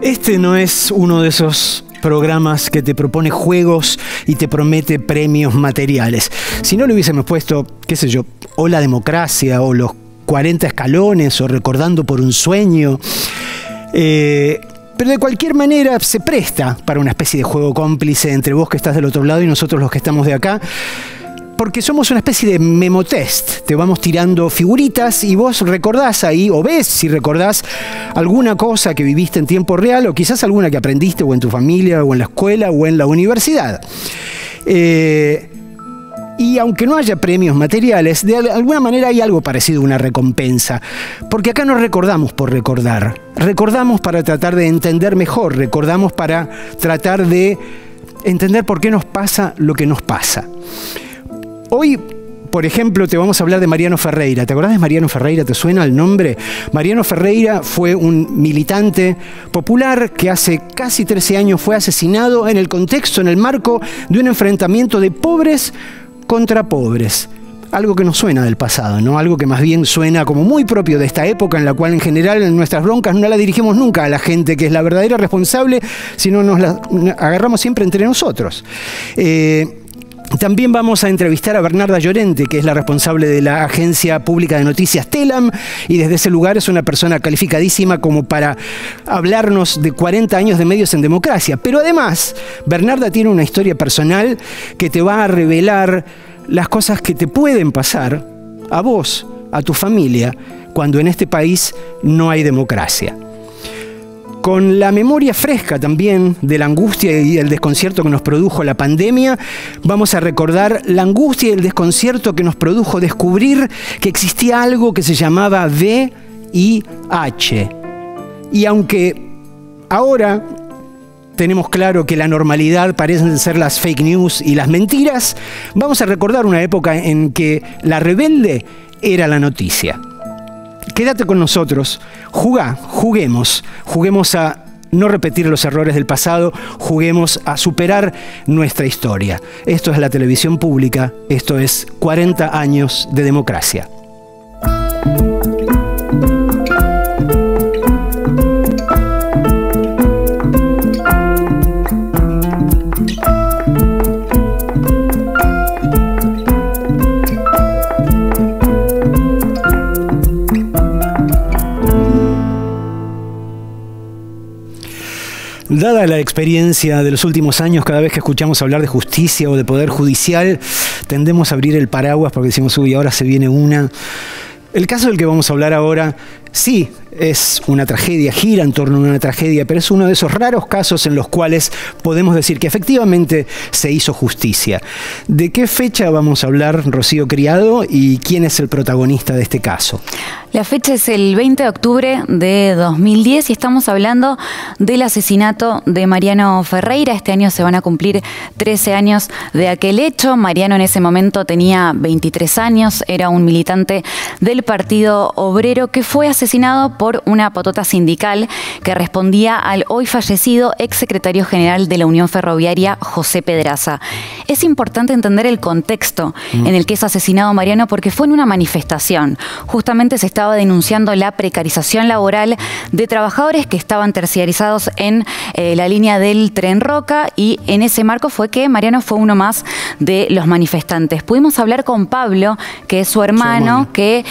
Este no es uno de esos programas que te propone juegos y te promete premios materiales. Si no le hubiésemos puesto, qué sé yo, o la democracia, o los 40 escalones, o recordando por un sueño. Pero de cualquier manera se presta para una especie de juego cómplice entre vos que estás del otro lado y nosotros los que estamos de acá. Porque somos una especie de memotest. Te vamos tirando figuritas y vos recordás ahí, o ves si recordás alguna cosa que viviste en tiempo real, o quizás alguna que aprendiste o en tu familia, o en la escuela, o en la universidad. Y aunque no haya premios materiales, de alguna manera hay algo parecido a una recompensa. Porque acá no recordamos por recordar. Recordamos para tratar de entender mejor. Recordamos para tratar de entender por qué nos pasa lo que nos pasa. Hoy, por ejemplo, te vamos a hablar de Mariano Ferreira. ¿Te acordás de Mariano Ferreira? ¿Te suena el nombre? Mariano Ferreira fue un militante popular que hace casi 13 años fue asesinado en el contexto, en el marco de un enfrentamiento de pobres contra pobres. Algo que nos suena del pasado, ¿no? Algo que más bien suena como muy propio de esta época en la cual en general en nuestras broncas no la dirigimos nunca a la gente que es la verdadera responsable, sino nos la agarramos siempre entre nosotros. También vamos a entrevistar a Bernarda Llorente, que es la responsable de la agencia pública de noticias Telam, y desde ese lugar es una persona calificadísima como para hablarnos de 40 años de medios en democracia. Pero además, Bernarda tiene una historia personal que te va a revelar las cosas que te pueden pasar a vos, a tu familia, cuando en este país no hay democracia. Con la memoria fresca también de la angustia y el desconcierto que nos produjo la pandemia, vamos a recordar la angustia y el desconcierto que nos produjo descubrir que existía algo que se llamaba VIH. Y aunque ahora tenemos claro que la normalidad parecen ser las fake news y las mentiras, vamos a recordar una época en que la rebelde era la noticia. Quédate con nosotros, juguemos a no repetir los errores del pasado, juguemos a superar nuestra historia. Esto es la televisión pública, esto es 40 años de democracia. Dada la experiencia de los últimos años, cada vez que escuchamos hablar de justicia o de poder judicial, tendemos a abrir el paraguas porque decimos, uy, ahora se viene una. El caso del que vamos a hablar ahora, sí, es una tragedia, gira en torno a una tragedia, pero es uno de esos raros casos en los cuales podemos decir que efectivamente se hizo justicia. ¿De qué fecha vamos a hablar, Rocío Criado, y quién es el protagonista de este caso? La fecha es el 20 de octubre de 2010 y estamos hablando del asesinato de Mariano Ferreira. Este año se van a cumplir 13 años de aquel hecho. Mariano en ese momento tenía 23 años, era un militante del Partido Obrero que fue asesinado por una patota sindical que respondía al hoy fallecido exsecretario general de la Unión Ferroviaria, José Pedraza. Es importante entender el contexto en el que es asesinado Mariano porque fue en una manifestación. Justamente se estaba denunciando la precarización laboral de trabajadores que estaban terciarizados en la línea del Tren Roca y en ese marco fue que Mariano fue uno más de los manifestantes. Pudimos hablar con Pablo, que es su hermano, que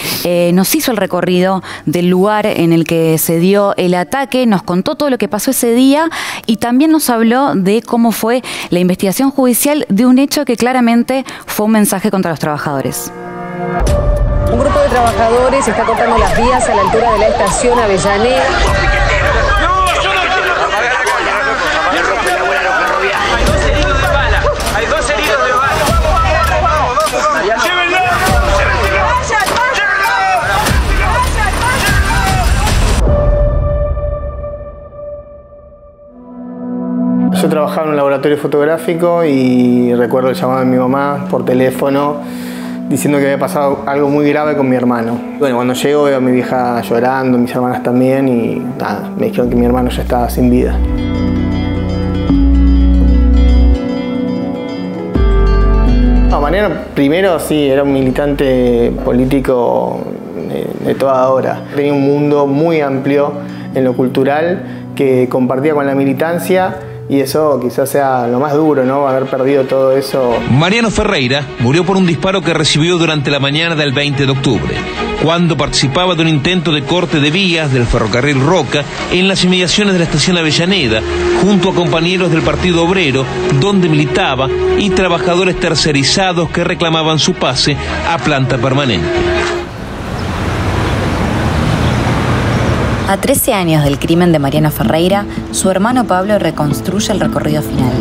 nos hizo el recorrido del lugar en el que se dio el ataque, nos contó todo lo que pasó ese día y también nos habló de cómo fue la investigación judicial de un hecho que claramente fue un mensaje contra los trabajadores. Un grupo de trabajadores está cortando las vías a la altura de la estación Avellaneda. Hay dos heridos de bala. Yo trabajaba en un laboratorio fotográfico y recuerdo el llamado de mi mamá por teléfono diciendo que había pasado algo muy grave con mi hermano. Bueno, cuando llego veo a mi vieja llorando, mis hermanas también y nada, me dijeron que mi hermano ya estaba sin vida. No, Mariano primero sí, era un militante político de toda hora. Tenía un mundo muy amplio en lo cultural que compartía con la militancia. Y eso quizás sea lo más duro, ¿no? Haber perdido todo eso. Mariano Ferreira murió por un disparo que recibió durante la mañana del 20 de octubre, cuando participaba de un intento de corte de vías del ferrocarril Roca en las inmediaciones de la estación Avellaneda, junto a compañeros del Partido Obrero, donde militaba, y trabajadores tercerizados que reclamaban su pase a planta permanente. A 13 años del crimen de Mariano Ferreira, su hermano Pablo reconstruye el recorrido final.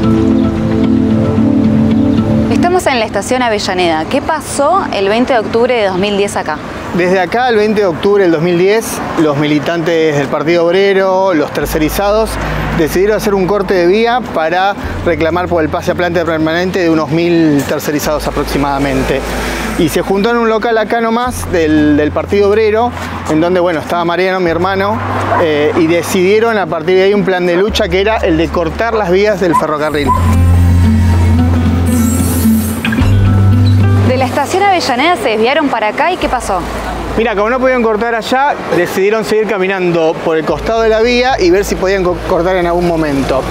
Estamos en la estación Avellaneda. ¿Qué pasó el 20 de octubre de 2010 acá? Desde acá, el 20 de octubre del 2010, los militantes del Partido Obrero, los tercerizados, decidieron hacer un corte de vía para reclamar por el pase a planta permanente de unos 1000 tercerizados aproximadamente. Y se juntó en un local acá nomás del Partido Obrero, en donde, bueno, estaba Mariano, mi hermano, y decidieron a partir de ahí un plan de lucha que era el de cortar las vías del ferrocarril. De la estación Avellaneda se desviaron para acá, ¿y qué pasó? Mira, como no podían cortar allá, decidieron seguir caminando por el costado de la vía y ver si podían cortar en algún momento.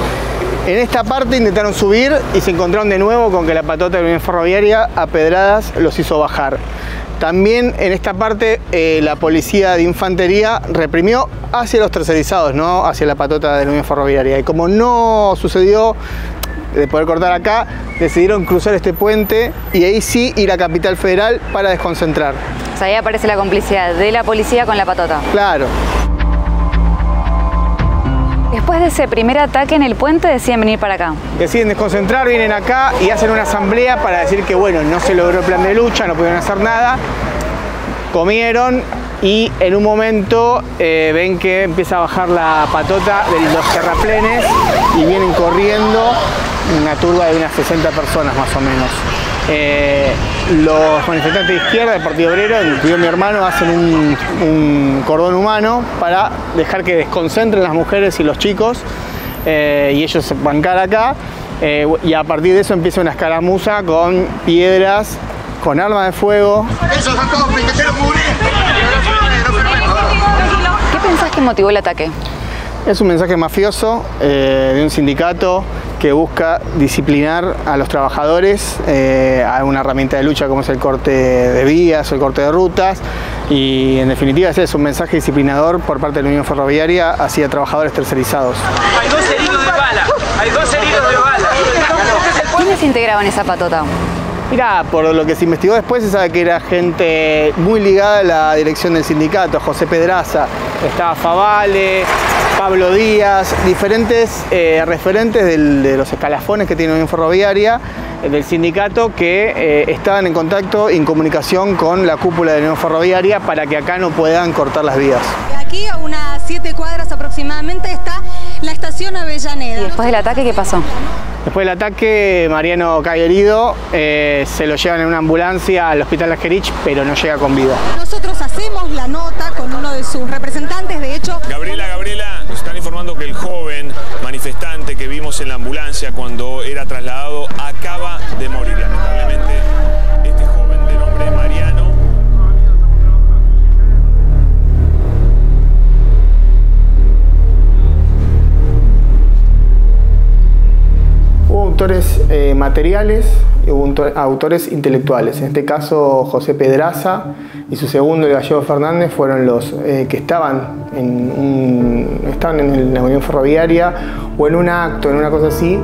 En esta parte intentaron subir y se encontraron de nuevo con que la patota de la Unión Ferroviaria a pedradas los hizo bajar. También en esta parte la policía de infantería reprimió hacia los tercerizados, no hacia la patota de la Unión Ferroviaria. Y como no sucedió de poder cortar acá, decidieron cruzar este puente y ahí sí ir a Capital Federal para desconcentrar. O sea, ahí aparece la complicidad de la policía con la patota. Claro. Después de ese primer ataque en el puente, deciden venir para acá. Deciden desconcentrar, vienen acá y hacen una asamblea para decir que, bueno, no se logró el plan de lucha, no pudieron hacer nada. Comieron y en un momento ven que empieza a bajar la patota de los terraplenes y vienen corriendo una turba de unas 60 personas más o menos. Los manifestantes de izquierda del Partido Obrero, incluido mi hermano, hacen un cordón humano para dejar que desconcentren las mujeres y los chicos y ellos se bancar acá y a partir de eso empieza una escaramuza con piedras, con armas de fuego. ¿Qué pensás que motivó el ataque? Es un mensaje mafioso de un sindicato que busca disciplinar a los trabajadores a una herramienta de lucha como es el corte de vías o el corte de rutas y en definitiva ese es un mensaje disciplinador por parte de la Unión Ferroviaria hacia trabajadores tercerizados. Hay 2 heridos de bala, hay 2 heridos de bala. ¿Quiénes integraban esa patota? Mirá, por lo que se investigó después se sabe que era gente muy ligada a la dirección del sindicato, José Pedraza, estaba Favale, Pablo Díaz, diferentes referentes de los escalafones que tiene la Unión Ferroviaria, del sindicato, que estaban en contacto y en comunicación con la cúpula de la Unión Ferroviaria para que acá no puedan cortar las vías. Aquí a unas 7 cuadras aproximadamente está la estación Avellaneda. ¿Y después del ataque qué pasó? Después del ataque, Mariano cae herido, se lo llevan en una ambulancia al hospital Askerich, pero no llega con vida. Nosotros hacemos la nota con uno de sus representantes, de hecho... Gabriela, nos están informando que el joven manifestante que vimos en la ambulancia cuando era trasladado acaba de morir. Lamentablemente, este joven de nombre Mariano... Hubo autores materiales y hubo autores intelectuales. En este caso, José Pedraza y su segundo, el Gallego Fernández, fueron los que estaban en la Unión Ferroviaria o en un acto, en una cosa así,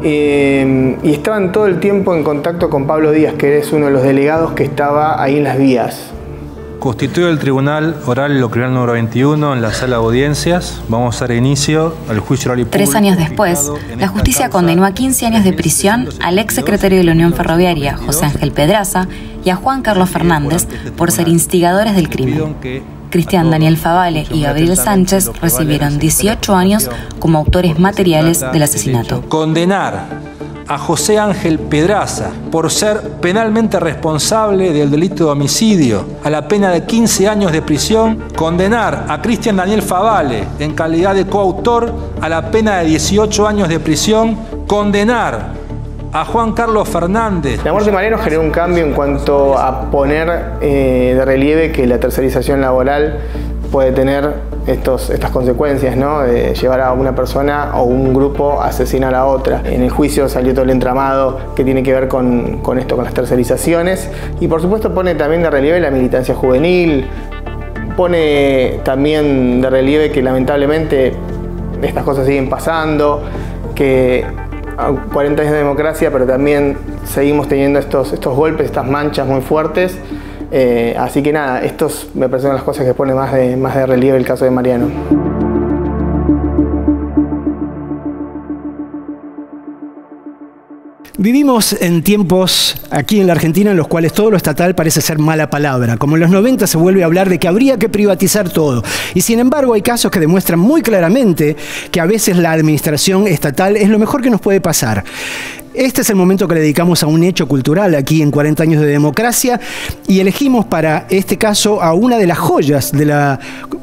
y estaban todo el tiempo en contacto con Pablo Díaz, que es uno de los delegados que estaba ahí en las vías. Constituido el Tribunal Oral Local número 21 en la sala de audiencias, vamos a dar inicio al juicio oral y público. 3 años después, la justicia condenó a 15 años de prisión al ex secretario de la Unión Ferroviaria, José Ángel Pedraza, y a Juan Carlos Fernández por ser instigadores del crimen. Cristian Daniel Favale y Gabriel Sánchez recibieron 18 años como autores materiales del asesinato. Condenar a José Ángel Pedraza por ser penalmente responsable del delito de homicidio a la pena de 15 años de prisión, condenar a Cristian Daniel Favale en calidad de coautor a la pena de 18 años de prisión, condenar a Juan Carlos Fernández. La muerte de Mariano generó un cambio en cuanto a poner de relieve que la tercerización laboral puede tener estas consecuencias, ¿no? De llevar a una persona o un grupo a asesinar a otra. En el juicio salió todo el entramado que tiene que ver con esto, con las tercerizaciones, y por supuesto pone también de relieve la militancia juvenil, pone también de relieve que lamentablemente estas cosas siguen pasando, que 40 años de democracia, pero también seguimos teniendo estos golpes, estas manchas muy fuertes. Así que nada, estos me parecen las cosas que pone más de relieve el caso de Mariano. Vivimos en tiempos aquí en la Argentina en los cuales todo lo estatal parece ser mala palabra. Como en los 90 se vuelve a hablar de que habría que privatizar todo. Y sin embargo hay casos que demuestran muy claramente que a veces la administración estatal es lo mejor que nos puede pasar. Este es el momento que le dedicamos a un hecho cultural aquí en 40 años de democracia y elegimos para este caso a una de las joyas de la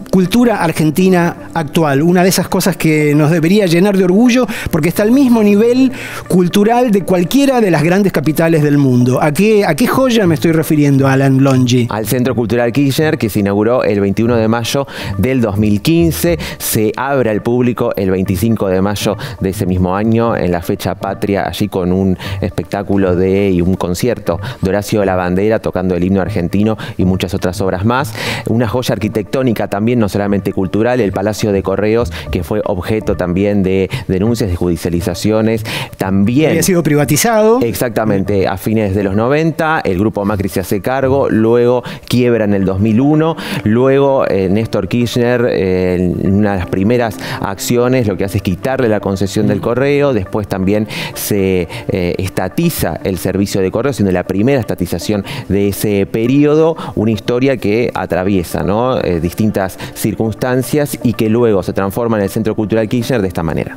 cultura argentina actual. Una de esas cosas que nos debería llenar de orgullo porque está al mismo nivel cultural de cualquiera de las grandes capitales del mundo. ¿A qué joya me estoy refiriendo, Alan Longi? Al Centro Cultural Kirchner, que se inauguró el 21 de mayo del 2015. Se abre al público el 25 de mayo de ese mismo año en la fecha patria, allí con un espectáculo y un concierto de Horacio Labandera tocando el himno argentino y muchas otras obras más. Una joya arquitectónica también, no solamente cultural, el Palacio de Correos, que fue objeto también de denuncias, de judicializaciones. También había sido privatizado. Exactamente, a fines de los 90, el grupo Macri se hace cargo, luego quiebra en el 2001, luego Néstor Kirchner, en una de las primeras acciones, lo que hace es quitarle la concesión del correo, después también se estatiza el servicio de correo, siendo la primera estatización de ese periodo, una historia que atraviesa, ¿no? Distintas circunstancias y que luego se transforma en el Centro Cultural Kirchner de esta manera.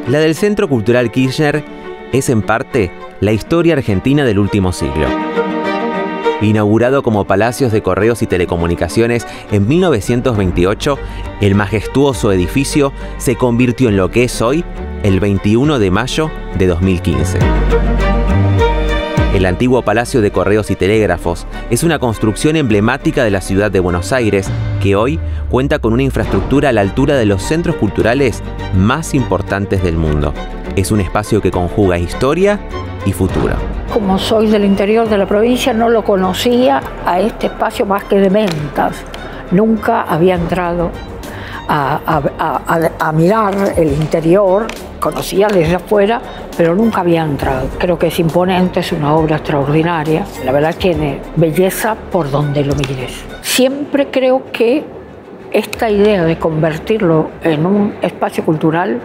La del Centro Cultural Kirchner es en parte la historia argentina del último siglo. Inaugurado como Palacios de Correos y Telecomunicaciones en 1928, el majestuoso edificio se convirtió en lo que es hoy el 21 de mayo de 2015. El antiguo Palacio de Correos y Telégrafos es una construcción emblemática de la ciudad de Buenos Aires que hoy cuenta con una infraestructura a la altura de los centros culturales más importantes del mundo. Es un espacio que conjuga historia y futuro. Como soy del interior de la provincia, no lo conocía a este espacio más que de mentas. Nunca había entrado a mirar el interior, conocía desde afuera, pero nunca había entrado. Creo que es imponente, es una obra extraordinaria. La verdad tiene belleza por donde lo mires. Siempre creo que esta idea de convertirlo en un espacio cultural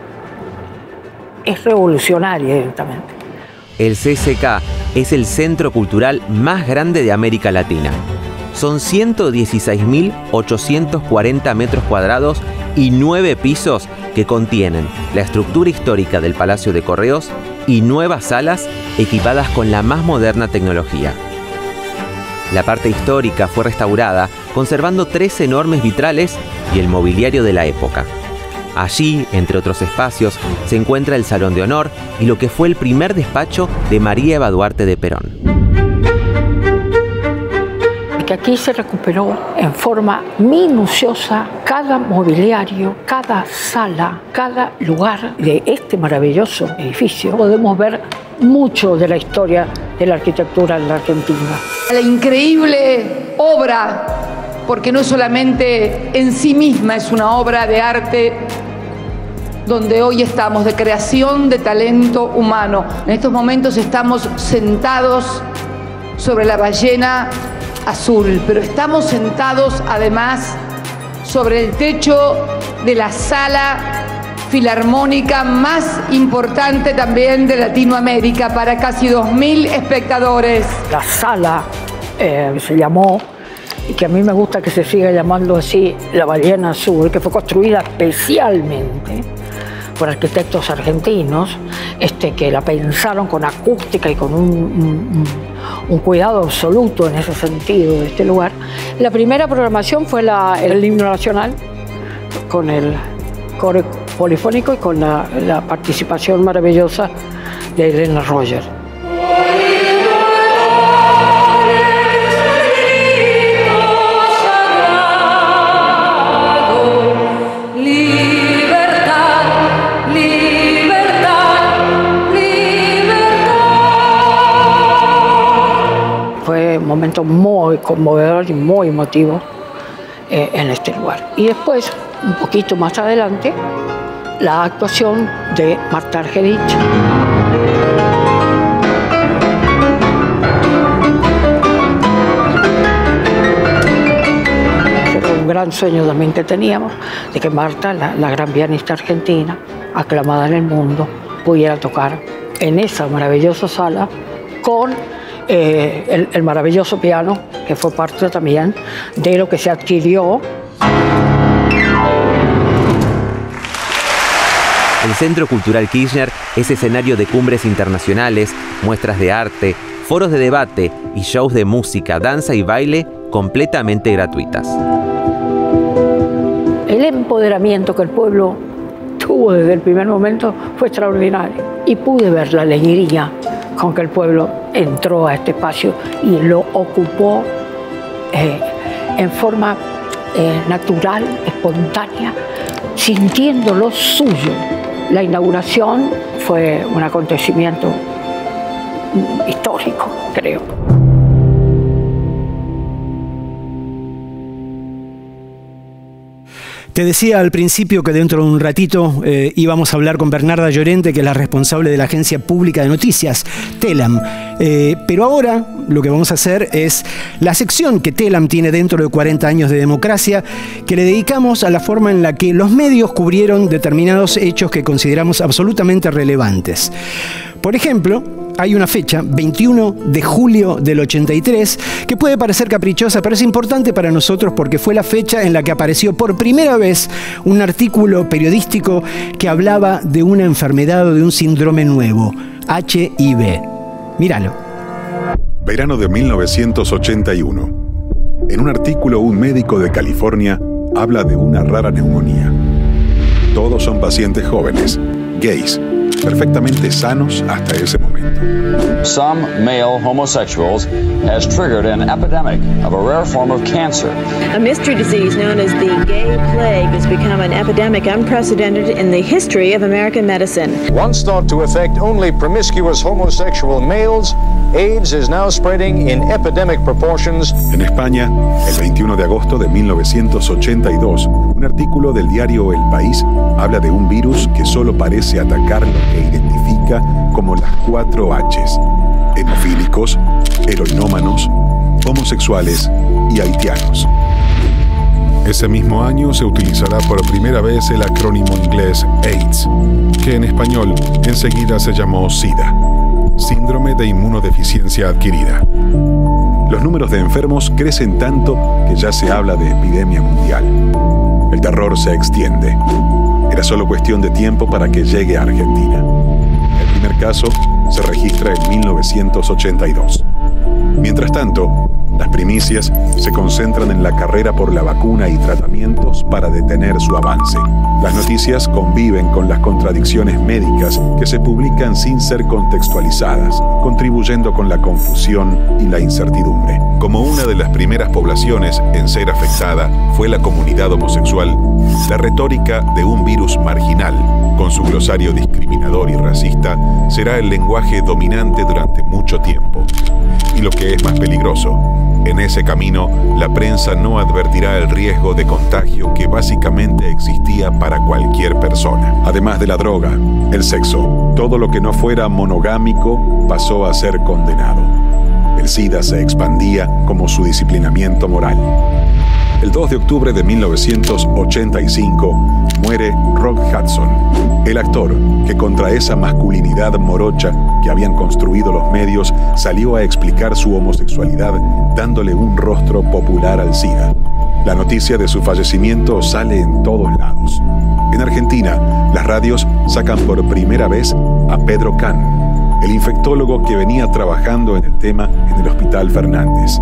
es revolucionaria directamente. El CCK es el centro cultural más grande de América Latina. Son 116.840 metros cuadrados y 9 pisos que contienen la estructura histórica del Palacio de Correos y nuevas salas equipadas con la más moderna tecnología. La parte histórica fue restaurada, conservando 3 enormes vitrales y el mobiliario de la época. Allí, entre otros espacios, se encuentra el Salón de Honor y lo que fue el primer despacho de María Eva Duarte de Perón. Que aquí se recuperó en forma minuciosa cada mobiliario, cada sala, cada lugar de este maravilloso edificio. Podemos ver mucho de la historia de la arquitectura en la Argentina. La increíble obra, porque no solamente en sí misma es una obra de arte donde hoy estamos, de creación de talento humano. En estos momentos estamos sentados sobre la ballena azul, pero estamos sentados además sobre el techo de la sala filarmónica más importante también de Latinoamérica, para casi 2.000 espectadores. La sala se llamó, y que a mí me gusta que se siga llamando así, la ballena azul, que fue construida especialmente por arquitectos argentinos, que la pensaron con acústica y con un cuidado absoluto en ese sentido de este lugar. La primera programación fue el himno nacional, con el coro polifónico y con la participación maravillosa de Elena Roger. momento muy conmovedor y muy emotivo en este lugar. Y después, un poquito más adelante, la actuación de Marta Argerich. Un gran sueño también que teníamos de que Marta, la gran pianista argentina, aclamada en el mundo, pudiera tocar en esa maravillosa sala con el maravilloso piano, que fue parte también de lo que se adquirió. El Centro Cultural Kirchner es escenario de cumbres internacionales, muestras de arte, foros de debate y shows de música, danza y baile completamente gratuitas. El empoderamiento que el pueblo tuvo desde el primer momento fue extraordinario y pude ver la alegría con que el pueblo entró a este espacio y lo ocupó en forma natural, espontánea, sintiendo lo suyo. La inauguración fue un acontecimiento histórico, creo. Te decía al principio que dentro de un ratito íbamos a hablar con Bernarda Llorente, que es la responsable de la agencia pública de noticias, Telam. Pero ahora lo que vamos a hacer es la sección que Telam tiene dentro de 40 años de democracia, que le dedicamos a la forma en la que los medios cubrieron determinados hechos que consideramos absolutamente relevantes. Por ejemplo, hay una fecha, 21 de julio del 83, que puede parecer caprichosa, pero es importante para nosotros porque fue la fecha en la que apareció por primera vez un artículo periodístico que hablaba de una enfermedad o de un síndrome nuevo, HIV. Míralo. Verano de 1981. En un artículo, un médico de California habla de una rara neumonía. Todos son pacientes jóvenes, gays, perfectamente sanos hasta ese momento. Some male homosexuals has triggered an epidemic of a rare form of cancer. A mystery disease known as the gay plague has become an epidemic unprecedented in the history of American medicine. Once thought to affect only promiscuous homosexual males, AIDS is now spreading in epidemic proportions. En España, el 21 de agosto de 1982, un artículo del diario El País habla de un virus que solo parece atacar lo que identifica como las 4 H's: hemofílicos, heroinómanos, homosexuales y haitianos. Ese mismo año se utilizará por primera vez el acrónimo inglés AIDS, que en español enseguida se llamó SIDA, Síndrome de Inmunodeficiencia Adquirida. Los números de enfermos crecen tanto que ya se habla de epidemia mundial. El terror se extiende. Era solo cuestión de tiempo para que llegue a Argentina. El primer caso se registra en 1982. Mientras tanto, las primicias se concentran en la carrera por la vacuna y tratamientos para detener su avance. Las noticias conviven con las contradicciones médicas que se publican sin ser contextualizadas, contribuyendo con la confusión y la incertidumbre. Como una de las primeras poblaciones en ser afectada fue la comunidad homosexual, la retórica de un virus marginal, con su glosario discriminador y racista, será el lenguaje dominante durante mucho tiempo. Y lo que es más peligroso, en ese camino, la prensa no advertirá el riesgo de contagio que básicamente existía para cualquier persona. Además de la droga, el sexo, todo lo que no fuera monogámico pasó a ser condenado. El SIDA se expandía como su disciplinamiento moral. El 2 de octubre de 1985 muere Rock Hudson, el actor que contra esa masculinidad morocha que habían construido los medios salió a explicar su homosexualidad dándole un rostro popular al SIDA. La noticia de su fallecimiento sale en todos lados. En Argentina, las radios sacan por primera vez a Pedro Can, el infectólogo que venía trabajando en el tema en el Hospital Fernández.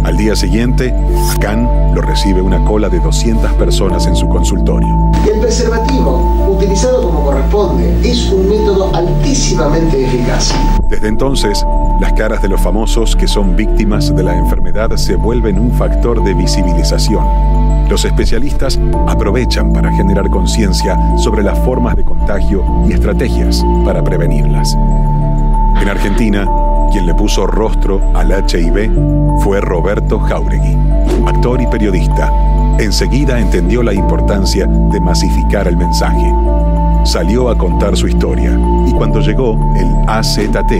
Al día siguiente, a Can lo recibe una cola de 200 personas en su consultorio. El preservativo, utilizado como corresponde, es un método altísimamente eficaz. Desde entonces, las caras de los famosos que son víctimas de la enfermedad se vuelven un factor de visibilización. Los especialistas aprovechan para generar conciencia sobre las formas de contagio y estrategias para prevenirlas. En Argentina, quien le puso rostro al HIV fue Roberto Jáuregui, actor y periodista. Enseguida entendió la importancia de masificar el mensaje. Salió a contar su historia y cuando llegó el AZT,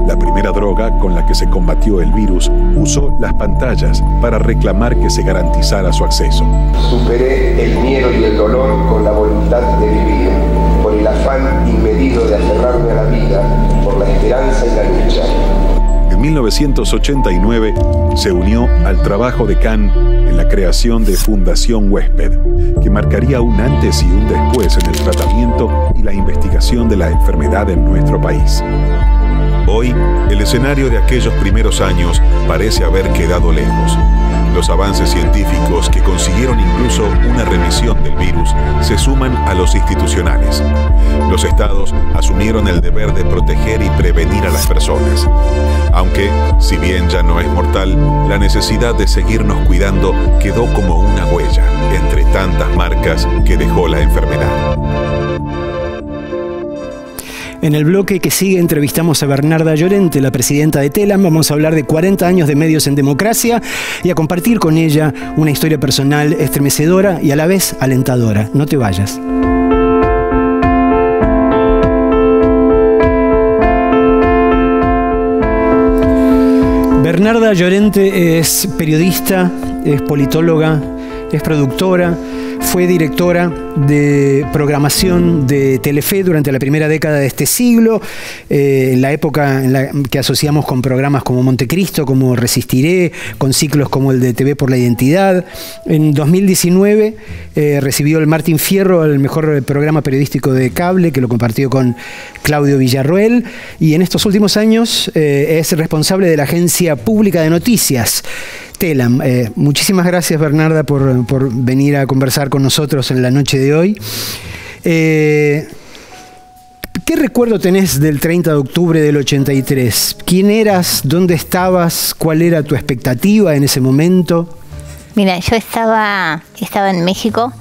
la primera droga con la que se combatió el virus, usó las pantallas para reclamar que se garantizara su acceso. Superé el miedo y el dolor con la voluntad de vivir, por el afán inmedido de aferrarme a la vida, por la esperanza y la lucha. En 1989 se unió al trabajo de Khan en la creación de Fundación Huésped, que marcaría un antes y un después en el tratamiento y la investigación de la enfermedad en nuestro país. Hoy, el escenario de aquellos primeros años parece haber quedado lejos. Los avances científicos que consiguieron incluso una remisión del virus se suman a los institucionales. Los estados asumieron el deber de proteger y prevenir a las personas. Aunque, si bien ya no es mortal, la necesidad de seguirnos cuidando quedó como una huella entre tantas marcas que dejó la enfermedad. En el bloque que sigue entrevistamos a Bernarda Llorente, la presidenta de TELAM. Vamos a hablar de 40 años de medios en democracia y a compartir con ella una historia personal estremecedora y a la vez alentadora. No te vayas. Bernarda Llorente es periodista, es politóloga, es productora. Fue directora de programación de Telefe durante la primera década de este siglo, la época en la que asociamos con programas como Montecristo, como Resistiré, con ciclos como el de TV por la Identidad. En 2019 recibió el Martín Fierro al mejor programa periodístico de cable, que lo compartió con Claudio Villarroel, y en estos últimos años es responsable de la Agencia Pública de Noticias, TELAM. Muchísimas gracias, Bernarda, por venir a conversar con nosotros en la noche de hoy. ¿Qué recuerdo tenés del 30 de octubre del 83? ¿Quién eras? ¿Dónde estabas? ¿Cuál era tu expectativa en ese momento? Mira, yo estaba en México.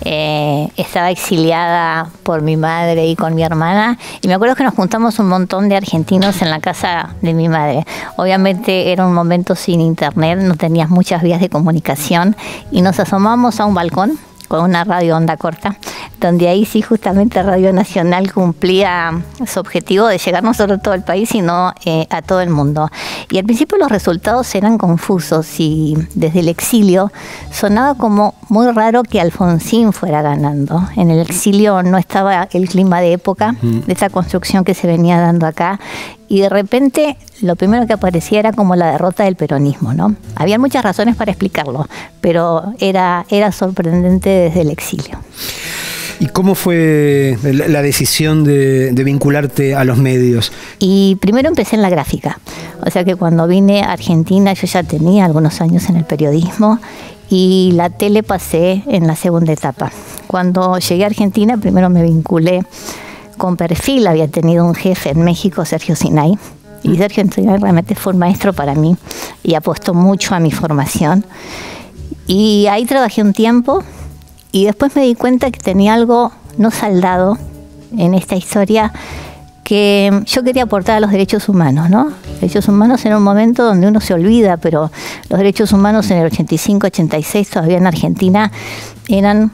Estaba exiliada por mi madre y con mi hermana, y me acuerdo que nos juntamos un montón de argentinos en la casa de mi madre. Obviamente era un momento sin internet, no tenías muchas vías de comunicación, y nos asomamos a un balcón con una radio onda corta, donde ahí sí justamente Radio Nacional cumplía su objetivo de llegar no solo a todo el país, sino a todo el mundo. Y al principio los resultados eran confusos y desde el exilio sonaba como muy raro que Alfonsín fuera ganando. En el exilio no estaba el clima de época, de esa construcción que se venía dando acá, y de repente lo primero que aparecía era como la derrota del peronismo, ¿no? Había muchas razones para explicarlo, pero era sorprendente desde el exilio. ¿Y cómo fue la decisión de vincularte a los medios? Y primero empecé en la gráfica. O sea que cuando vine a Argentina yo ya tenía algunos años en el periodismo y la tele pasé en la segunda etapa. Cuando llegué a Argentina primero me vinculé con Perfil, había tenido un jefe en México, Sergio Sinay, y Sergio Sinay realmente fue un maestro para mí y apostó mucho a mi formación. Y ahí trabajé un tiempo y después me di cuenta que tenía algo no saldado en esta historia que yo quería aportar a los derechos humanos, ¿no? Derechos humanos en un momento donde uno se olvida, pero los derechos humanos en el 85, 86 todavía en Argentina eran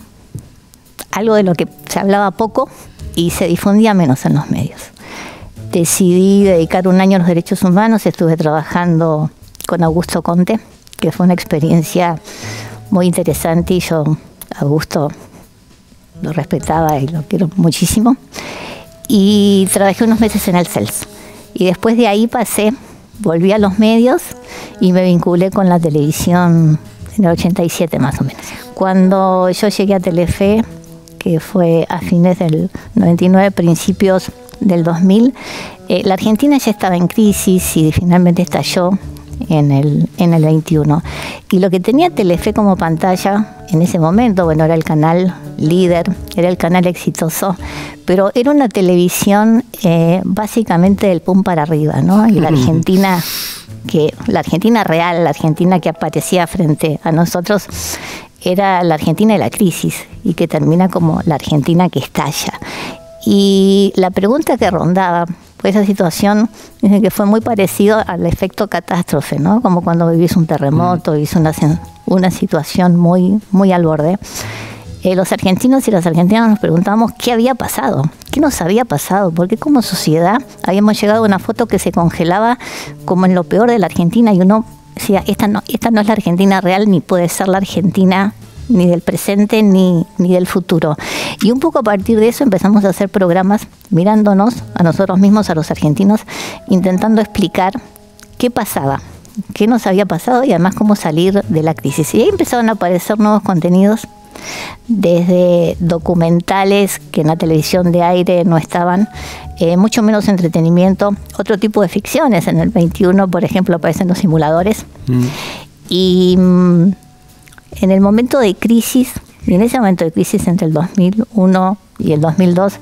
algo de lo que se hablaba poco y se difundía menos en los medios. Decidí dedicar un año a los derechos humanos, estuve trabajando con Augusto Conte, que fue una experiencia muy interesante y yo a Augusto lo respetaba y lo quiero muchísimo. Y trabajé unos meses en el CELS. Y después de ahí volví a los medios y me vinculé con la televisión en el 87 más o menos. Cuando yo llegué a Telefe, que fue a fines del 99, principios del 2000, la Argentina ya estaba en crisis y finalmente estalló en el 21. Y lo que tenía Telefe como pantalla en ese momento, bueno, era el canal líder, era el canal exitoso, pero era una televisión básicamente del pum para arriba, ¿no? Y la Argentina real, la Argentina que aparecía frente a nosotros, era la Argentina de la crisis y que termina como la Argentina que estalla. Y la pregunta que rondaba, esa situación dicen que fue muy parecido al efecto catástrofe, ¿no? Como cuando vivís un terremoto, vivís una situación muy, muy al borde. Los argentinos y las argentinas nos preguntábamos qué había pasado, qué nos había pasado, porque como sociedad habíamos llegado a una foto que se congelaba como en lo peor de la Argentina y uno decía, esta no es la Argentina real, ni puede ser la Argentina ni del presente ni del futuro. Y un poco a partir de eso empezamos a hacer programas mirándonos a nosotros mismos, a los argentinos, intentando explicar qué pasaba, qué nos había pasado y además cómo salir de la crisis. Y ahí empezaron a aparecer nuevos contenidos, desde documentales que en la televisión de aire no estaban, mucho menos entretenimiento, otro tipo de ficciones. En el 21, por ejemplo, aparecen los simuladores. Y en el momento de crisis, y en ese momento de crisis entre el 2001 y el 2002,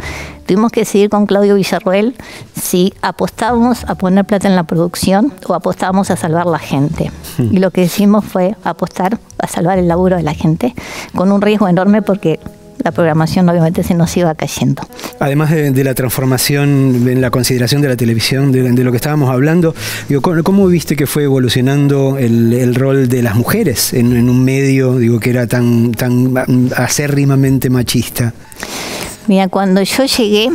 tuvimos que decidir con Claudio Villarroel si apostábamos a poner plata en la producción o apostábamos a salvar la gente. Y lo que decidimos fue apostar a salvar el laburo de la gente, con un riesgo enorme porque la programación obviamente se nos iba cayendo. Además de la transformación en la consideración de la televisión, de lo que estábamos hablando, digo, ¿cómo viste que fue evolucionando el rol de las mujeres en un medio, digo, que era tan acérrimamente machista? Mira, cuando yo llegué,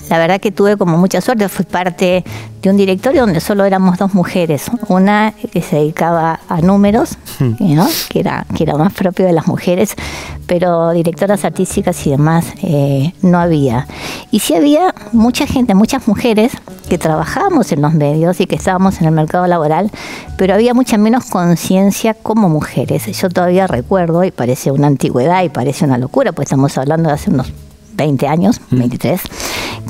la verdad que tuve como mucha suerte, fui parte de un directorio donde solo éramos 2 mujeres, una que se dedicaba a números, ¿no? que era más propio de las mujeres, pero directoras artísticas y demás no había. Y sí había mucha gente, muchas mujeres que trabajábamos en los medios y que estábamos en el mercado laboral, pero había mucha menos conciencia como mujeres. Yo todavía recuerdo, y parece una antigüedad y parece una locura, pues estamos hablando de hace unos 20 años, 23,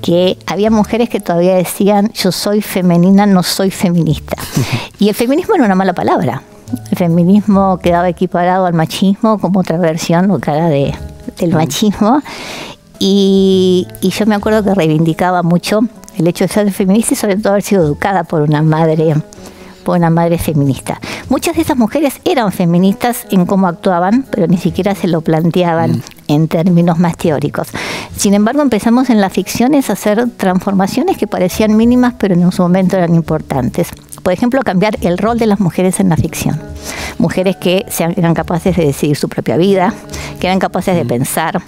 que había mujeres que todavía decían, yo soy femenina, no soy feminista. Y el feminismo era una mala palabra. El feminismo quedaba equiparado al machismo como otra versión o cara del machismo. Y yo me acuerdo que reivindicaba mucho el hecho de ser feminista y sobre todo haber sido educada por una madre feminista. Muchas de esas mujeres eran feministas en cómo actuaban, pero ni siquiera se lo planteaban en términos más teóricos. Sin embargo, empezamos en las ficciones a hacer transformaciones que parecían mínimas, pero en su momento eran importantes. Por ejemplo, cambiar el rol de las mujeres en la ficción. Mujeres que eran capaces de decidir su propia vida, que eran capaces de pensar,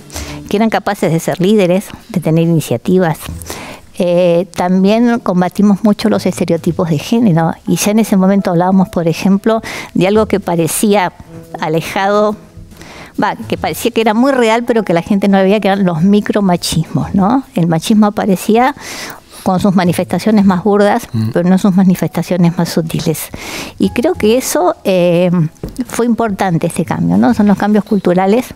que eran capaces de ser líderes, de tener iniciativas. También combatimos mucho los estereotipos de género y ya en ese momento hablábamos, por ejemplo, de algo que parecía alejado, que parecía que era muy real, pero que la gente no veía, que eran los micromachismos, ¿no? El machismo aparecía con sus manifestaciones más burdas, pero no sus manifestaciones más sutiles. Y creo que eso fue importante, ese cambio, ¿no? Son los cambios culturales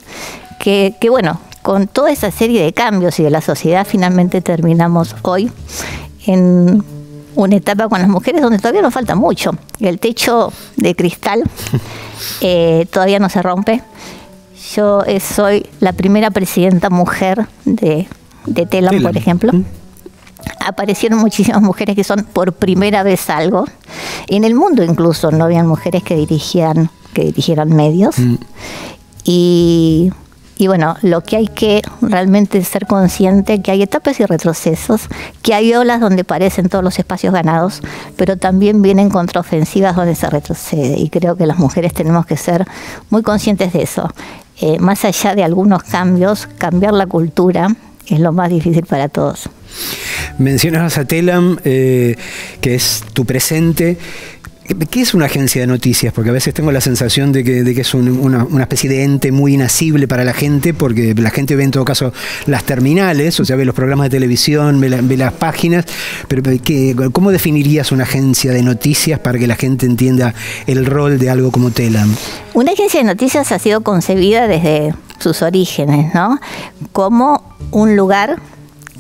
que bueno, con toda esa serie de cambios y de la sociedad finalmente terminamos hoy en una etapa con las mujeres donde todavía nos falta mucho. El techo de cristal todavía no se rompe. Yo soy la primera presidenta mujer de Telam, por ejemplo. Aparecieron muchísimas mujeres que son por primera vez algo. En el mundo incluso no habían mujeres que dirigieran medios. Y bueno, lo que hay que realmente ser consciente que hay etapas y retrocesos, que hay olas donde parecen todos los espacios ganados, pero también vienen contraofensivas donde se retrocede. Y creo que las mujeres tenemos que ser muy conscientes de eso. Más allá de algunos cambios, cambiar la cultura es lo más difícil para todos. Mencionas a Telam, que es tu presente. ¿Qué es una agencia de noticias? Porque a veces tengo la sensación de que es una especie de ente muy inasible para la gente, porque la gente ve en todo caso las terminales, o sea, ve los programas de televisión, ve las páginas, pero ¿cómo definirías una agencia de noticias para que la gente entienda el rol de algo como Telam? Una agencia de noticias ha sido concebida desde sus orígenes, ¿no? Como un lugar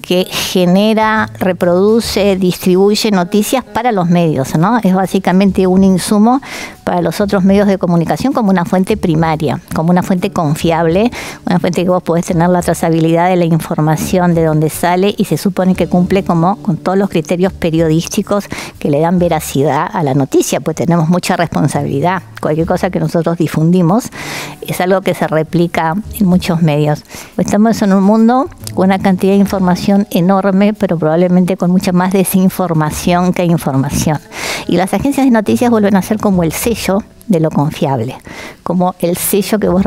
que genera, reproduce, distribuye noticias para los medios, ¿no? Es básicamente un insumo para los otros medios de comunicación como una fuente primaria, como una fuente confiable, una fuente que vos podés tener la trazabilidad de la información de dónde sale y se supone que cumple como con todos los criterios periodísticos que le dan veracidad a la noticia, pues tenemos mucha responsabilidad. Cualquier cosa que nosotros difundimos es algo que se replica en muchos medios. Estamos en un mundo con una cantidad de información enorme, pero probablemente con mucha más desinformación que información. Y las agencias de noticias vuelven a ser como el sello de lo confiable, como el sello que vos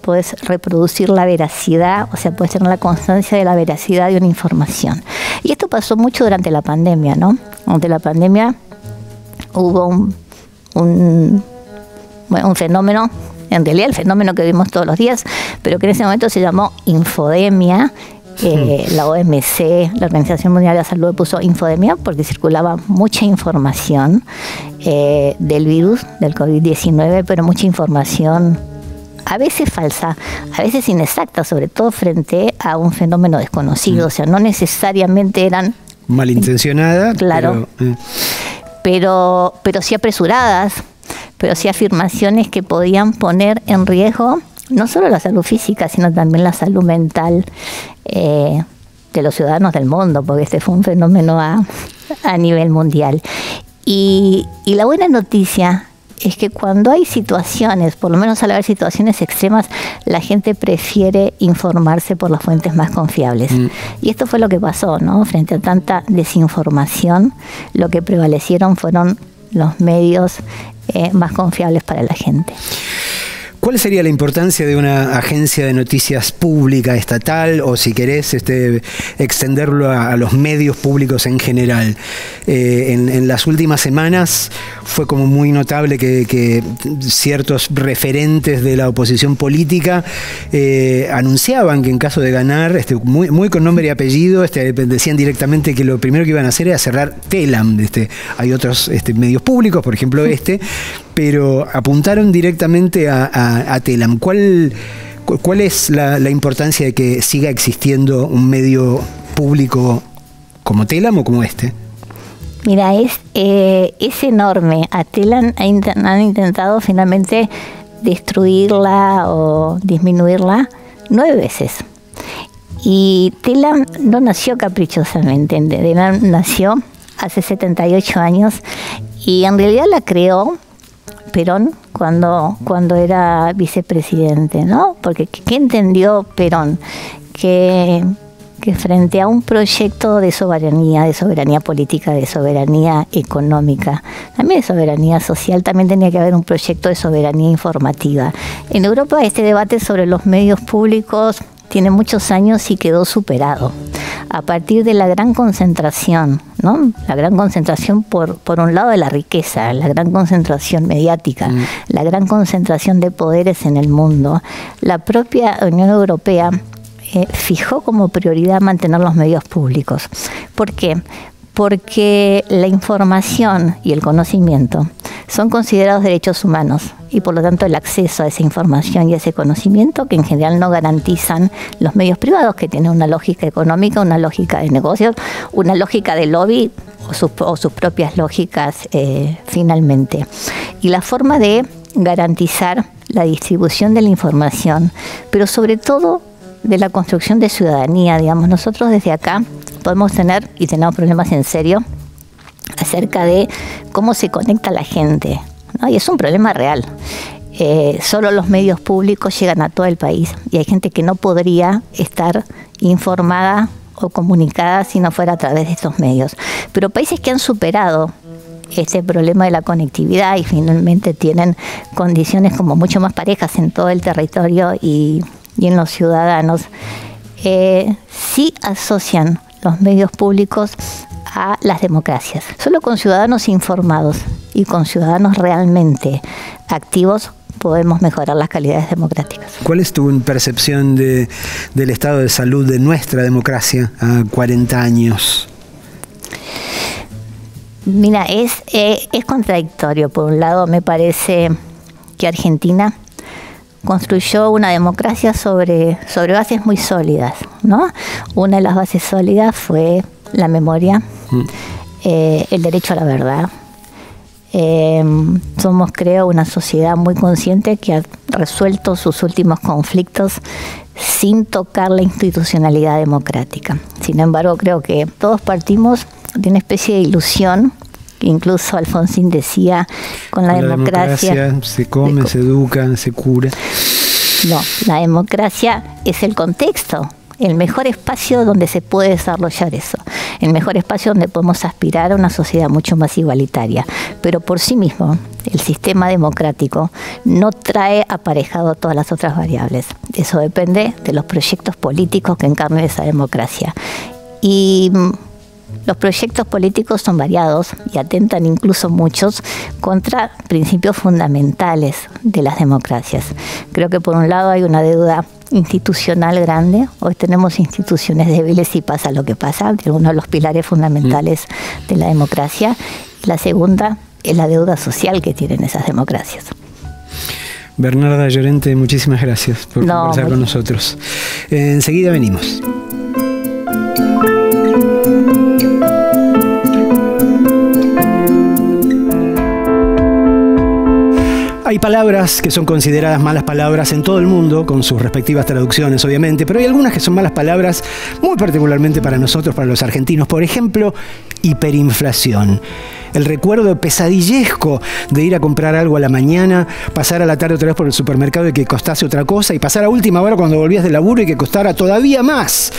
podés reproducir la veracidad, o sea, podés tener la constancia de la veracidad de una información. Y esto pasó mucho durante la pandemia, ¿no? Durante la pandemia hubo un fenómeno, en realidad el fenómeno que vimos todos los días, pero que en ese momento se llamó infodemia. La OMC, la Organización Mundial de la Salud, puso infodemia porque circulaba mucha información del virus, del COVID-19, pero mucha información a veces falsa, a veces inexacta, sobre todo frente a un fenómeno desconocido. O sea, no necesariamente eran malintencionadas, claro, pero sí apresuradas, pero sí afirmaciones que podían poner en riesgo no solo la salud física, sino también la salud mental de los ciudadanos del mundo, porque este fue un fenómeno a nivel mundial. Y la buena noticia es que cuando hay situaciones, por lo menos al haber situaciones extremas, la gente prefiere informarse por las fuentes más confiables. Y esto fue lo que pasó, ¿no? Frente a tanta desinformación, lo que prevalecieron fueron los medios más confiables para la gente. ¿Cuál sería la importancia de una agencia de noticias pública, estatal, o si querés extenderlo a los medios públicos en general? En las últimas semanas fue como muy notable que ciertos referentes de la oposición política anunciaban que en caso de ganar, muy con nombre y apellido, decían directamente que lo primero que iban a hacer era cerrar Telam. Hay otros medios públicos, por ejemplo pero apuntaron directamente a Telam. ¿Cuál es la importancia de que siga existiendo un medio público como Telam o como este? Mira, es enorme. A Telam han intentado finalmente destruirla o disminuirla 9 veces. Y Telam no nació caprichosamente. Telam nació hace 78 años y en realidad la creó Perón cuando era vicepresidente, ¿no? Porque ¿qué entendió Perón? Que frente a un proyecto de soberanía política, de soberanía económica, también de soberanía social, también tenía que haber un proyecto de soberanía informativa. En Europa este debate sobre los medios públicos tiene muchos años y quedó superado. A partir de la gran concentración, ¿no? La gran concentración por un lado de la riqueza, la gran concentración mediática, la gran concentración de poderes en el mundo, la propia Unión Europea fijó como prioridad mantener los medios públicos. ¿Por qué? Porque la información y el conocimiento son considerados derechos humanos y por lo tanto el acceso a esa información y a ese conocimiento que en general no garantizan los medios privados, que tienen una lógica económica, una lógica de negocios, una lógica de lobby o sus propias lógicas finalmente. Y la forma de garantizar la distribución de la información, pero sobre todo de la construcción de ciudadanía, digamos, nosotros desde acá podemos tener, y tenemos problemas en serio, acerca de cómo se conecta la gente, ¿no? Y es un problema real. Solo los medios públicos llegan a todo el país y hay gente que no podría estar informada o comunicada si no fuera a través de estos medios. Pero países que han superado este problema de la conectividad y finalmente tienen condiciones como mucho más parejas en todo el territorio y en los ciudadanos, sí asocian los medios públicos a las democracias. Solo con ciudadanos informados y con ciudadanos realmente activos podemos mejorar las calidades democráticas. ¿Cuál es tu percepción del estado de salud de nuestra democracia a 40 años? Mira, es contradictorio. Por un lado, me parece que Argentina construyó una democracia sobre bases muy sólidas, ¿no? Una de las bases sólidas fue la memoria, el derecho a la verdad. Somos, creo, una sociedad muy consciente que ha resuelto sus últimos conflictos sin tocar la institucionalidad democrática. Sin embargo, creo que todos partimos de una especie de ilusión, que incluso Alfonsín decía, con la democracia se come, se educa, se cura. No, la democracia es el contexto el mejor espacio donde se puede desarrollar eso, el mejor espacio donde podemos aspirar a una sociedad mucho más igualitaria. Pero por sí mismo, el sistema democrático no trae aparejado todas las otras variables. Eso depende de los proyectos políticos que encarnen esa democracia. Y los proyectos políticos son variados y atentan incluso muchos contra principios fundamentales de las democracias. Creo que por un lado hay una deuda institucional grande. Hoy tenemos instituciones débiles y pasa lo que pasa, de uno de los pilares fundamentales de la democracia. La segunda es la deuda social que tienen esas democracias. Bernarda Llorente, muchísimas gracias por conversar con nosotros. Enseguida venimos. Hay palabras que son consideradas malas palabras en todo el mundo, con sus respectivas traducciones, obviamente, pero hay algunas que son malas palabras muy particularmente para nosotros, para los argentinos. Por ejemplo, hiperinflación. El recuerdo pesadillesco de ir a comprar algo a la mañana, pasar a la tarde otra vez por el supermercado y que costase otra cosa, y pasar a última hora cuando volvías del laburo y que costara todavía más.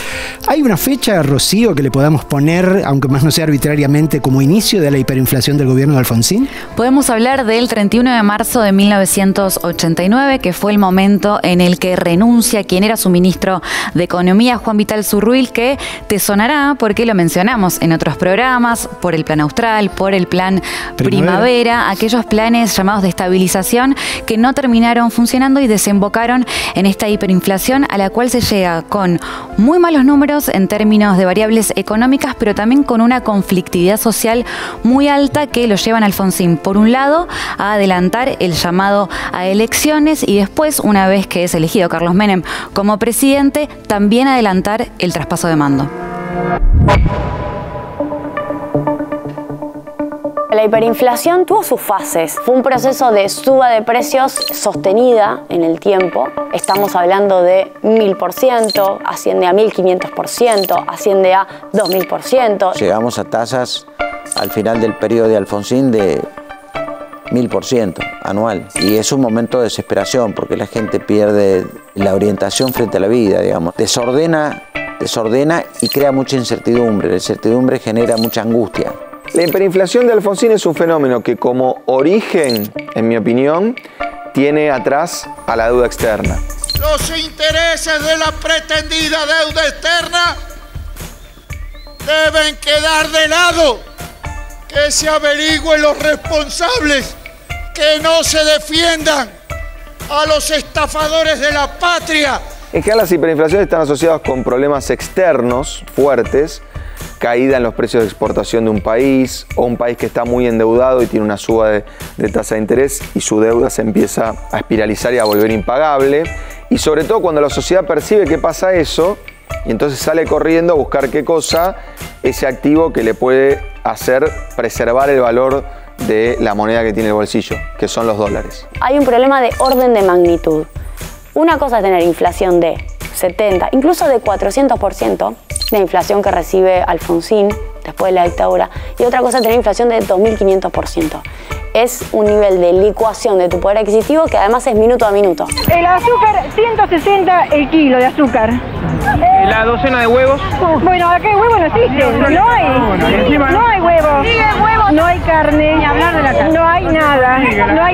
¿Hay una fecha, Rocío, que le podamos poner, aunque más no sea arbitrariamente, como inicio de la hiperinflación del gobierno de Alfonsín? Podemos hablar del 31 de marzo de 1989, que fue el momento en el que renuncia quien era su ministro de Economía, Juan Vital Zurruil, que te sonará porque lo mencionamos en otros programas, por el Plan Austral, por el Plan Primavera, aquellos planes llamados de estabilización que no terminaron funcionando y desembocaron en esta hiperinflación a la cual se llega con muy malos números en términos de variables económicas, pero también con una conflictividad social muy alta que lo llevan a Alfonsín, por un lado, a adelantar el llamado a elecciones y después, una vez que es elegido Carlos Menem como presidente, también adelantar el traspaso de mando. La hiperinflación tuvo sus fases. Fue un proceso de suba de precios sostenida en el tiempo. Estamos hablando de 1000%, asciende a 1500%, asciende a 2000%. Llegamos a tasas al final del periodo de Alfonsín de 1000% anual. Y es un momento de desesperación porque la gente pierde la orientación frente a la vida, digamos. Desordena y crea mucha incertidumbre. La incertidumbre genera mucha angustia. La hiperinflación de Alfonsín es un fenómeno que como origen, en mi opinión, tiene atrás a la deuda externa. Los intereses de la pretendida deuda externa deben quedar de lado. Que se averigüen los responsables, que no se defiendan a los estafadores de la patria. En general, las hiperinflaciones están asociadas con problemas externos fuertes, caída en los precios de exportación de un país o un país que está muy endeudado y tiene una suba de tasa de interés y su deuda se empieza a espiralizar y a volver impagable. Y sobre todo cuando la sociedad percibe que pasa eso y entonces sale corriendo a buscar qué cosa, ese activo que le puede hacer preservar el valor de la moneda que tiene el bolsillo, que son los dólares. Hay un problema de orden de magnitud. Una cosa es tener inflación de 70, incluso de 400%, la inflación que recibe Alfonsín después de la dictadura, y otra cosa es tener inflación de 2500%. Es un nivel de licuación de tu poder adquisitivo que además es minuto a minuto. El azúcar, 160 el kilo de azúcar. ¿La docena de huevos? Bueno, acá el huevo no existe, no hay huevos, no hay carne, ni hablar de la carne. No hay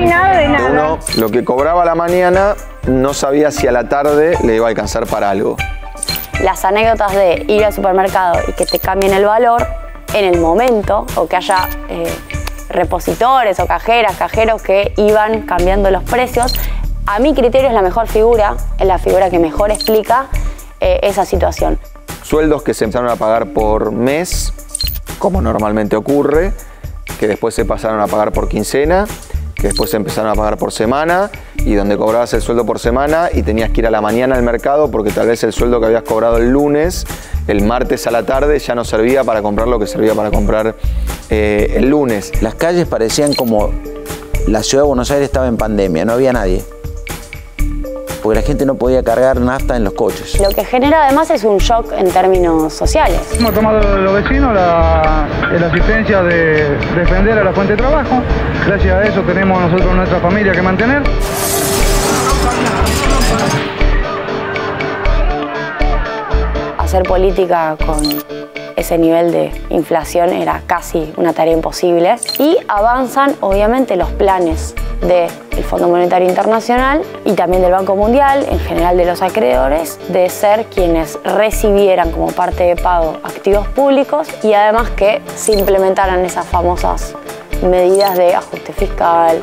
nada de nada. Uno, lo que cobraba a la mañana, no sabía si a la tarde le iba a alcanzar para algo. Las anécdotas de ir al supermercado y que te cambien el valor en el momento, o que haya repositores o cajeros que iban cambiando los precios, a mi criterio es la mejor figura, es la figura que mejor explica esa situación. Sueldos que se empezaron a pagar por mes, como normalmente ocurre, que después se pasaron a pagar por quincena, que después se empezaron a pagar por semana, y donde cobrabas el sueldo por semana y tenías que ir a la mañana al mercado porque tal vez el sueldo que habías cobrado el lunes, el martes a la tarde ya no servía para comprar lo que servía para comprar el lunes. Las calles parecían como la ciudad de Buenos Aires estaba en pandemia, no había nadie. Porque la gente no podía cargar nafta en los coches. Lo que genera además es un shock en términos sociales. Hemos tomado los vecinos la asistencia de defender a la fuente de trabajo. Gracias a eso tenemos nosotros nuestra familia que mantener. hacer política con ese nivel de inflación era casi una tarea imposible. Y avanzan, obviamente, los planes del Fondo Monetario Internacional y también del Banco Mundial, en general de los acreedores, de ser quienes recibieran como parte de pago activos públicos y además que se implementaran esas famosas medidas de ajuste fiscal.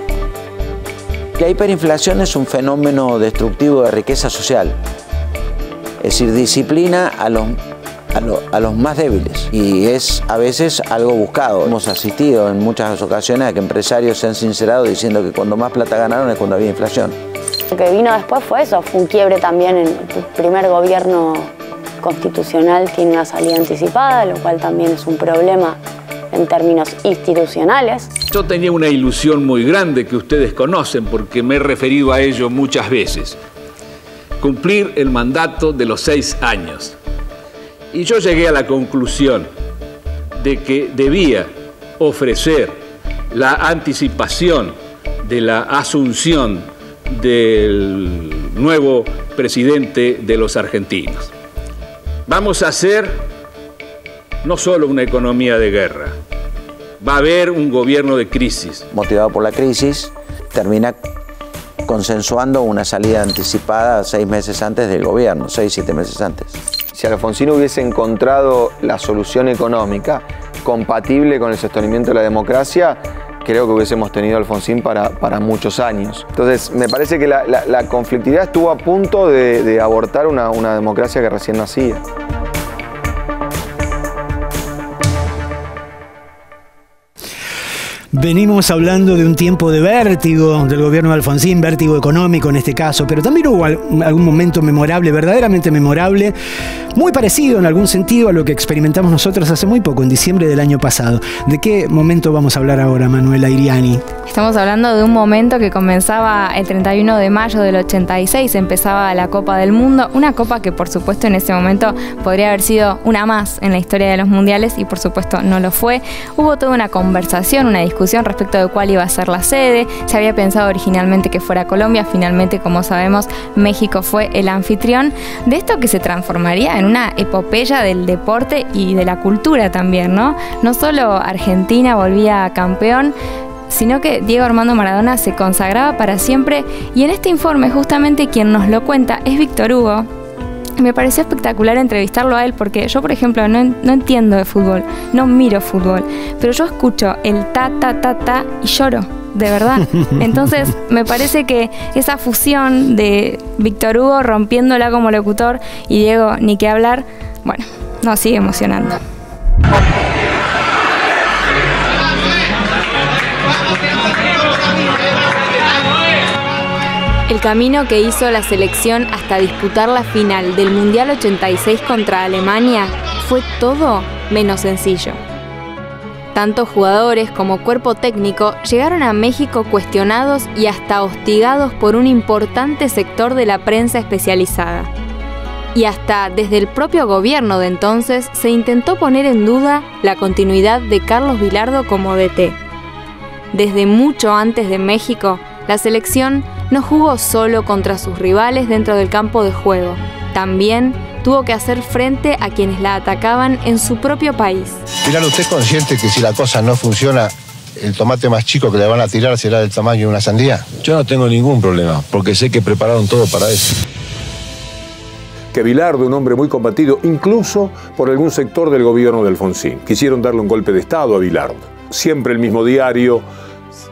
La hiperinflación es un fenómeno destructivo de riqueza social, es decir, disciplina a los más débiles y es a veces algo buscado. Hemos asistido en muchas ocasiones a que empresarios se han sincerado diciendo que cuando más plata ganaron es cuando había inflación. Lo que vino después fue eso, fue un quiebre también en el primer gobierno constitucional, tiene una salida anticipada, lo cual también es un problema en términos institucionales. Yo tenía una ilusión muy grande que ustedes conocen porque me he referido a ello muchas veces. Cumplir el mandato de los 6 años. Y yo llegué a la conclusión de que debía ofrecer la anticipación de la asunción del nuevo presidente de los argentinos. Vamos a hacer no solo una economía de guerra, va a haber un gobierno de crisis. Motivado por la crisis, termina consensuando una salida anticipada 6 meses antes del gobierno, 6-7 meses antes. Si Alfonsín hubiese encontrado la solución económica compatible con el sostenimiento de la democracia, creo que hubiésemos tenido a Alfonsín para muchos años. Entonces, me parece que la conflictividad estuvo a punto de abortar una democracia que recién nacía. Venimos hablando de un tiempo de vértigo del gobierno de Alfonsín, vértigo económico en este caso, pero también hubo algún momento memorable, verdaderamente memorable, muy parecido en algún sentido a lo que experimentamos nosotros hace muy poco, en diciembre del año pasado. ¿De qué momento vamos a hablar ahora, Manuela Iriani? Estamos hablando de un momento que comenzaba el 31 de mayo del 86, empezaba la Copa del Mundo, una copa que por supuesto en ese momento podría haber sido una más en la historia de los mundiales y por supuesto no lo fue. Hubo toda una conversación, una discusión respecto de cuál iba a ser la sede. Se había pensado originalmente que fuera Colombia, finalmente, como sabemos, México fue el anfitrión de esto que se transformaría en una epopeya del deporte y de la cultura también, ¿no? No solo Argentina volvía campeón, sino que Diego Armando Maradona se consagraba para siempre, y en este informe justamente quien nos lo cuenta es Víctor Hugo. Me pareció espectacular entrevistarlo a él porque yo, por ejemplo, no entiendo de fútbol, no miro fútbol, pero yo escucho el ta, ta, ta, ta y lloro, de verdad. Entonces, me parece que esa fusión de Víctor Hugo rompiéndola como locutor y Diego ni qué hablar, bueno, nos sigue emocionando. El camino que hizo la selección hasta disputar la final del Mundial 86 contra Alemania fue todo menos sencillo. Tanto jugadores como cuerpo técnico llegaron a México cuestionados y hasta hostigados por un importante sector de la prensa especializada. Y hasta desde el propio gobierno de entonces se intentó poner en duda la continuidad de Carlos Bilardo como DT. Desde mucho antes de México, la selección no jugó solo contra sus rivales dentro del campo de juego, también tuvo que hacer frente a quienes la atacaban en su propio país. Bilardo, ¿usted es consciente que si la cosa no funciona, el tomate más chico que le van a tirar será del tamaño de una sandía? Yo no tengo ningún problema, porque sé que prepararon todo para eso. Que Bilardo, un hombre muy combatido, incluso por algún sector del gobierno de Alfonsín, quisieron darle un golpe de Estado a Bilardo. Siempre el mismo diario,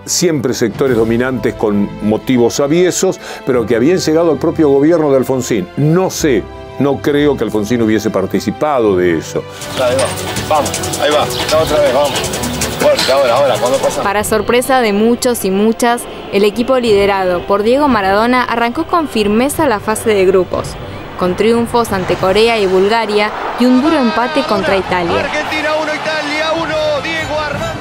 siempre sectores dominantes con motivos aviesos, pero que habían llegado al propio gobierno de Alfonsín. No sé, no creo que Alfonsín hubiese participado de eso. Ahí va, vamos, ahí va, otra vez, vamos. Fuerte, ahora, cuando pasa. Para sorpresa de muchos y muchas, el equipo liderado por Diego Maradona arrancó con firmeza la fase de grupos, con triunfos ante Corea y Bulgaria y un duro empate contra Italia. Argentina 1, Italia 1, Diego Armando.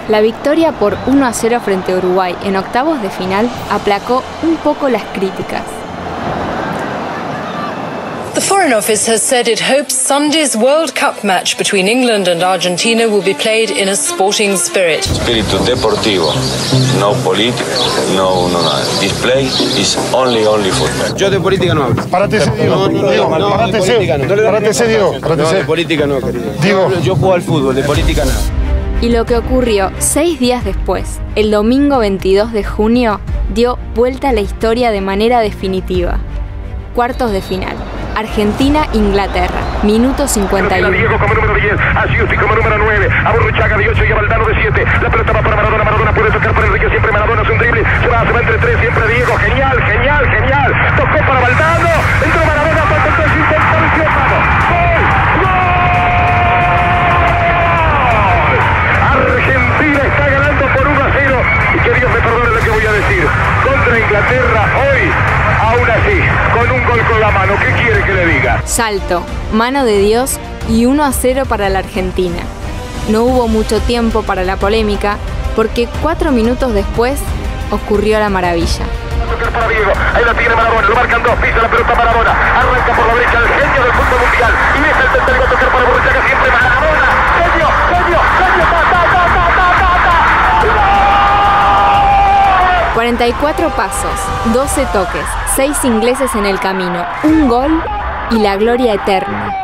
La victoria por 1-0 frente a Uruguay en octavos de final aplacó un poco las críticas. The Foreign Office has said it hopes Sunday's World Cup match between England and Argentina will be played in a sporting spirit. Espíritu deportivo, no político, no nada. Display is only football. Yo de política no hablo. Párate, Diego. Párate, Diego. No, de política no, querido. Diego. Yo juego al fútbol, de política nada. Y lo que ocurrió 6 días después, el domingo 22 de junio, dio vuelta a la historia de manera definitiva. Cuartos de final. Argentina-Inglaterra, minuto 51. Diego como número 10, a Giusti como número 9, a Burruchaga de 8 y a Valdano de 7. La pelota va para Maradona, Maradona puede tocar para Enrique, siempre Maradona hace un drible, se va entre 3, siempre Diego, genial. Tocó para Valdano, entró Maradona, falta el 3, intentó, vamos. Argentina está ganando por 1-0 y que Dios me perdone lo que voy a decir. Contra Inglaterra hoy, aún así, con un gol con la mano, ¿qué quiere que le diga? Salto, mano de Dios y 1-0 para la Argentina. No hubo mucho tiempo para la polémica porque 4 minutos después ocurrió la maravilla. Para Diego, ahí la tiene Maradona, lo marcan dos, pisa la pelota Maradona, arranca por la derecha el genio del fútbol mundial y deja el centro y va a tocar para Burruchaga, siempre Maradona, genio, ¡gol! 44 pasos, 12 toques, 6 ingleses en el camino, un gol y la gloria eterna.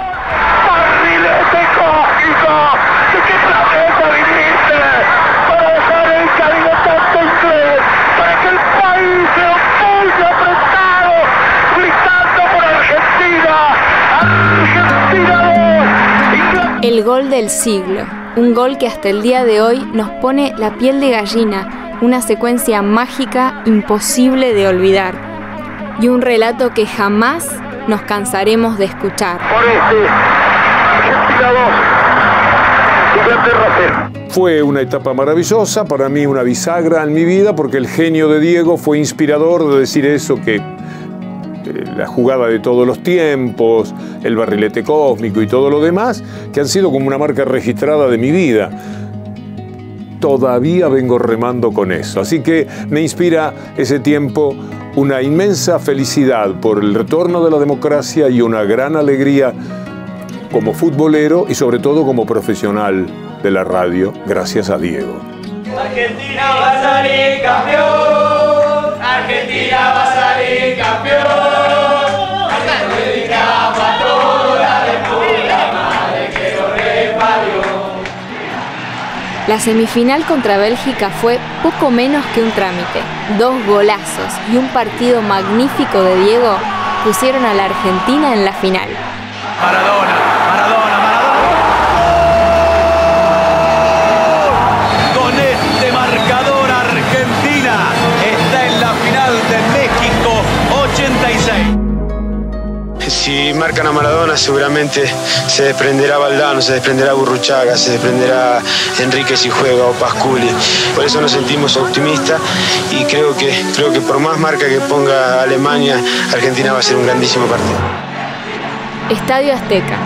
¡Barrilete cósmico! ¿De qué planeta viniste? Para dejar el camino tanto inglés, para que el país se opulle apretado, gritando por Argentina 2, El gol del siglo, un gol que hasta el día de hoy nos pone la piel de gallina, una secuencia mágica imposible de olvidar y un relato que jamás nos cansaremos de escuchar. Argentina 2, Inglaterra 0. Fue una etapa maravillosa, para mí una bisagra en mi vida, porque el genio de Diego fue inspirador de decir eso, que la jugada de todos los tiempos, el barrilete cósmico y todo lo demás, que han sido como una marca registrada de mi vida. Todavía vengo remando con eso, así que me inspira ese tiempo una inmensa felicidad por el retorno de la democracia y una gran alegría como futbolero y sobre todo como profesional de la radio, gracias a Diego. Argentina va a salir campeón, Argentina va a salir campeón. Dedicamos a toda la puta madre que lo reparió. La semifinal contra Bélgica fue poco menos que un trámite. 2 golazos y un partido magnífico de Diego pusieron a la Argentina en la final. Maradona. Con este marcador Argentina está en la final de México 86. Si marcan a Maradona seguramente se desprenderá Valdano, se desprenderá Burruchaga, se desprenderá Enrique si juega o Pasculi. Por eso nos sentimos optimistas y creo que por más marca que ponga Alemania, Argentina va a ser un grandísimo partido. Estadio Azteca,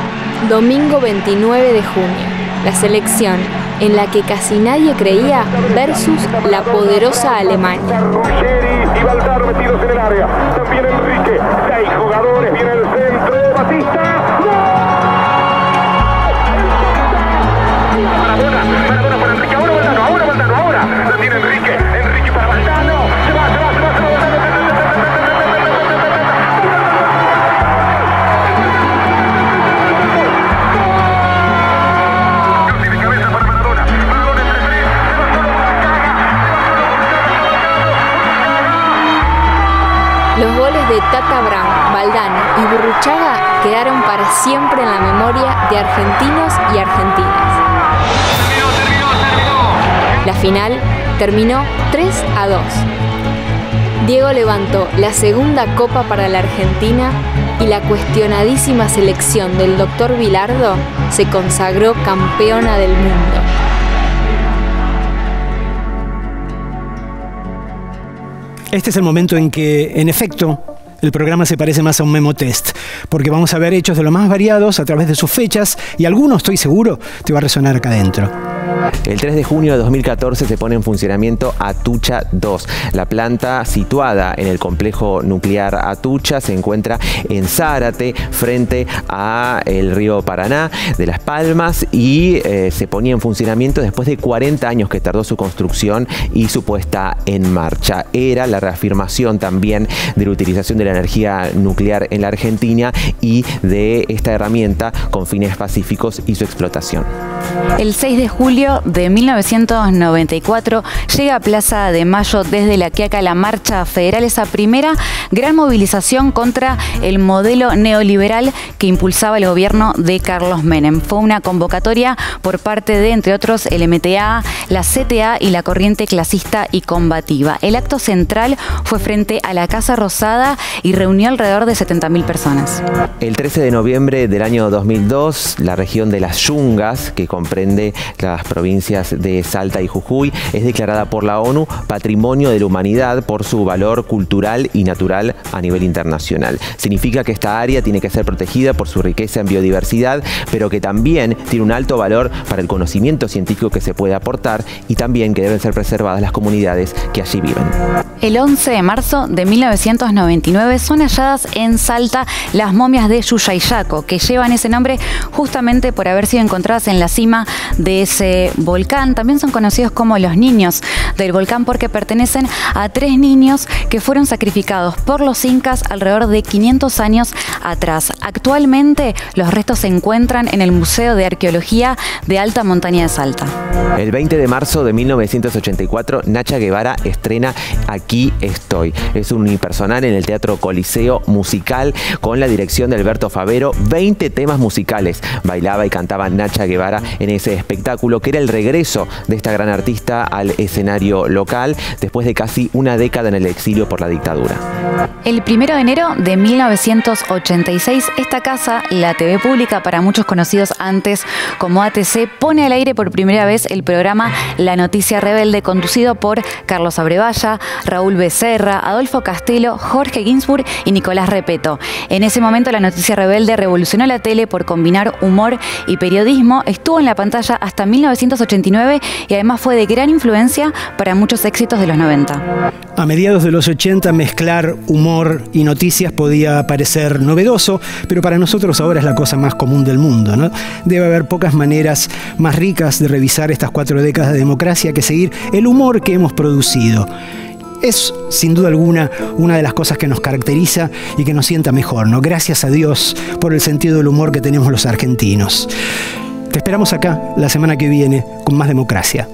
domingo 29 de junio. La selección en la que casi nadie creía versus la poderosa Alemania. Y Valdano metidos en el área. También Enrique. 6 jugadores. Viene el centro. Batista. Maradona para Enrique. Ahora Valdano. La tiene Enrique. Enrique para Valdano. Se va. Los goles de Tata Brown, Valdano y Burruchaga quedaron para siempre en la memoria de argentinos y argentinas. La final terminó 3-2. Diego levantó la segunda copa para la Argentina y la cuestionadísima selección del Dr. Bilardo se consagró campeona del mundo. Este es el momento en que, en efecto, el programa se parece más a un memo test, porque vamos a ver hechos de lo más variados a través de sus fechas y alguno, estoy seguro, te va a resonar acá adentro. El 3 de junio de 2014 se pone en funcionamiento Atucha 2. La planta, situada en el complejo nuclear Atucha, se encuentra en Zárate, frente al río Paraná de Las Palmas, y se ponía en funcionamiento después de 40 años que tardó su construcción y su puesta en marcha. Era la reafirmación también de la utilización de la energía nuclear en la Argentina y de esta herramienta con fines pacíficos y su explotación. El 6 de julio de 1994 llega a Plaza de Mayo desde La Quiaca la Marcha Federal, esa primera gran movilización contra el modelo neoliberal que impulsaba el gobierno de Carlos Menem. Fue una convocatoria por parte de, entre otros, el MTA, la CTA y la Corriente Clasista y Combativa. El acto central fue frente a la Casa Rosada y reunió alrededor de 70.000 personas. El 13 de noviembre del año 2002, la región de las Yungas, que comprende las provincias de Salta y Jujuy, es declarada por la ONU Patrimonio de la Humanidad por su valor cultural y natural a nivel internacional. Significa que esta área tiene que ser protegida por su riqueza en biodiversidad, pero que también tiene un alto valor para el conocimiento científico que se puede aportar, y también que deben ser preservadas las comunidades que allí viven. El 11 de marzo de 1999 son halladas en Salta las momias de Yuyayaco, que llevan ese nombre justamente por haber sido encontradas en la cima de ese volcán. También son conocidos como los niños del volcán porque pertenecen a 3 niños que fueron sacrificados por los incas alrededor de 500 años atrás. Actualmente los restos se encuentran en el Museo de Arqueología de Alta Montaña de Salta. El 20 de marzo de 1984, Nacha Guevara estrena Aquí estoy. Es un unipersonal en el Teatro Coliseo musical con la dirección de Alberto Favero. 20 temas musicales bailaba y cantaba Nacha Guevara en ese espectáculo, que era el regreso de esta gran artista al escenario local después de casi una década en el exilio por la dictadura. El 1 de enero de 1986, esta casa, la TV pública, para muchos conocidos antes como ATC, pone al aire por primera vez el programa La Noticia Rebelde, conducido por Carlos Abrevaya, Raúl Becerra, Adolfo Castelo, Jorge Ginsburg y Nicolás Repeto. En ese momento, La Noticia Rebelde revolucionó la tele por combinar humor y periodismo. Estuvo en la pantalla hasta 1989 y además fue de gran influencia para muchos éxitos de los 90. A mediados de los 80, mezclar humor y noticias podía parecer novedoso, pero para nosotros ahora es la cosa más común del mundo, ¿no? Debe haber pocas maneras más ricas de revisar estas 4 décadas de democracia que seguir el humor que hemos producido. Es, sin duda alguna, una de las cosas que nos caracteriza y que nos sienta mejor, ¿no? Gracias a Dios por el sentido del humor que tenemos los argentinos. Te esperamos acá la semana que viene con más democracia.